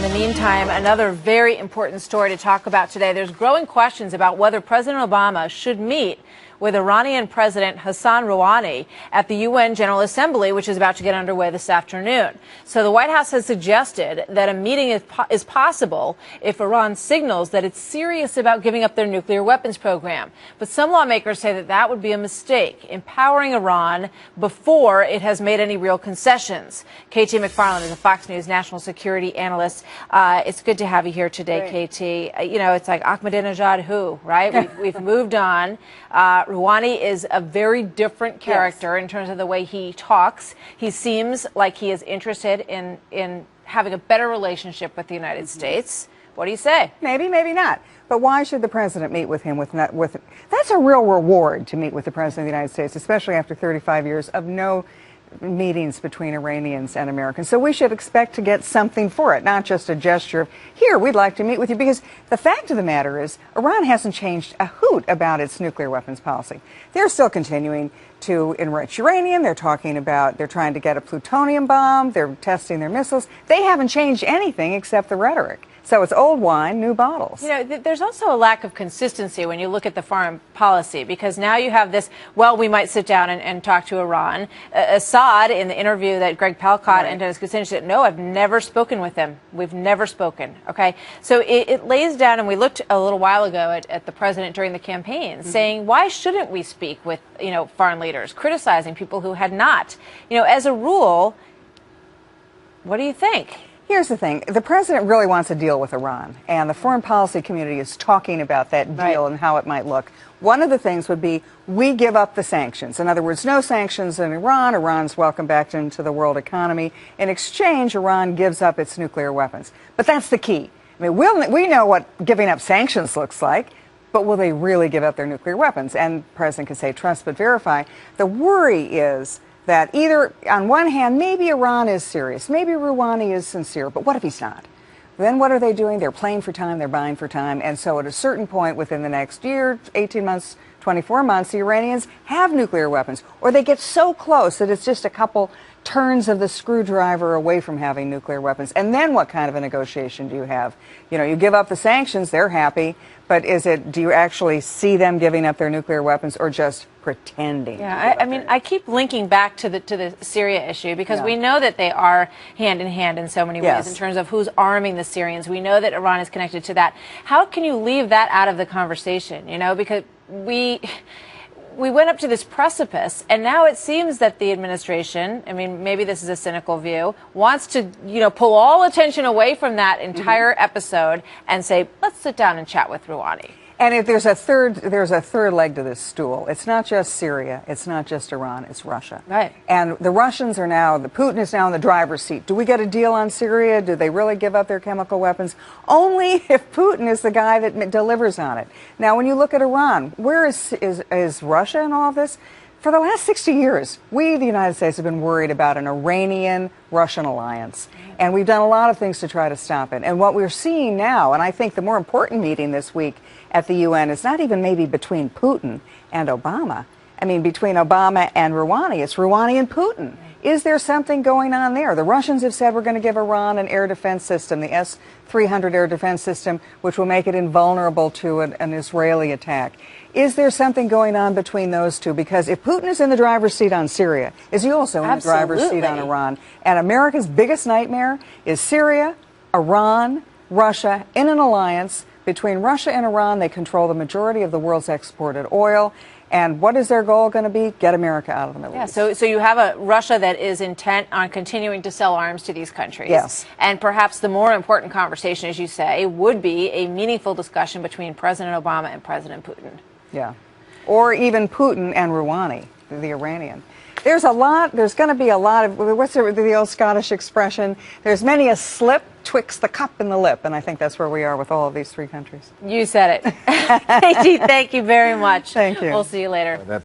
the meantime, another very important story to talk about today. There's growing questions about whether President Obama should meet with Iranian President Hassan Rouhani at the UN General Assembly, which is about to get underway this afternoon. So the White House has suggested that a meeting is possible if Iran signals that it's serious about giving up their nuclear weapons program. But some lawmakers say that that would be a mistake, empowering Iran before it has made any real concessions. KT McFarland is a Fox News national security analyst. It's good to have you here today, Great. KT. You know, it's like Ahmadinejad who, right? We've moved on. Rouhani is a very different character in terms of the way he talks. He seems like he is interested in having a better relationship with the United States. What do you say? Maybe, maybe not. But why should the president meet with him? That's a real reward to meet with the president of the United States, especially after 35 years of no meetings between Iranians and Americans. So we should expect to get something for it, not just a gesture of, here, we'd like to meet with you. Because the fact of the matter is, Iran hasn't changed a hoot about its nuclear weapons policy. They're still continuing to enrich uranium. They're trying to get a plutonium bomb. They're testing their missiles. They haven't changed anything except the rhetoric. So it's old wine, new bottles. You know, there's also a lack of consistency when you look at the foreign policy, because now you have this, well, we might sit down and talk to Iran. Assad, in the interview that Greg Palcott and Dennis Kucinich said, no, I've never spoken with him. We've never spoken. Okay. So it lays down, and we looked a little while ago at the president during the campaign saying, why shouldn't we speak with, foreign leaders, criticizing people who had not? As a rule, what do you think? Here's the thing. The president really wants a deal with Iran, and the foreign policy community is talking about that deal and how it might look. One of the things would be, we give up the sanctions. In other words, no sanctions in Iran. Iran's welcome back into the world economy. In exchange, Iran gives up its nuclear weapons. But that's the key. I mean, we know what giving up sanctions looks like, but will they really give up their nuclear weapons? And the president can say, trust but verify. The worry is that either, on one hand, maybe Iran is serious, maybe Rouhani is sincere, but what if he's not? Then what are they doing? They're playing for time, they're buying for time, and so at a certain point within the next year, 18 months, 24 months, the Iranians have nuclear weapons, or they get so close that it's just a couple turns of the screwdriver away from having nuclear weapons. And then what kind of a negotiation do you have? You give up the sanctions, they're happy, but do you actually see them giving up their nuclear weapons or just pretending? Yeah, I mean, I keep linking back to the Syria issue, because we know that they are hand in hand in so many ways in terms of who's arming the Syrians. We know that Iran is connected to that. How can you leave that out of the conversation? Because we went up to this precipice, and now it seems that the administration, I mean, maybe this is a cynical view, wants to, pull all attention away from that entire episode and say, let's sit down and chat with Rouhani. And if there's a third leg to this stool. It's not just Syria, it's not just Iran, it's Russia. Right. And the Russians are now, Putin is now in the driver's seat. Do we get a deal on Syria? Do they really give up their chemical weapons? Only if Putin is the guy that delivers on it. Now, when you look at Iran, where is Russia in all of this? For the last 60 years, we, the United States, have been worried about an Iranian-Russian alliance. And we've done a lot of things to try to stop it. And what we're seeing now, and I think the more important meeting this week at the UN is not even maybe between Putin and Obama. I mean, between Obama and Rouhani. It's Rouhani and Putin. Is there something going on there? The Russians have said we're going to give Iran an air defense system, the S-300 air defense system, which will make it invulnerable to an Israeli attack. Is there something going on between those two? Because if Putin is in the driver's seat on Syria, is he also in the driver's seat on Iran? And America's biggest nightmare is Syria, Iran, Russia in an alliance. Between Russia and Iran, they control the majority of the world's exported oil. And what is their goal going to be? Get America out of the Middle East. So you have a Russia that is intent on continuing to sell arms to these countries. Yes. And perhaps the more important conversation, as you say, would be a meaningful discussion between President Obama and President Putin. Yeah. Or even Putin and Rouhani, the Iranian. There's going to be a lot of, what's the old Scottish expression? There's many a slip twixt the cup and the lip, and I think that's where we are with all of these three countries. You said it. KT, thank you very much. Thank you. We'll see you later.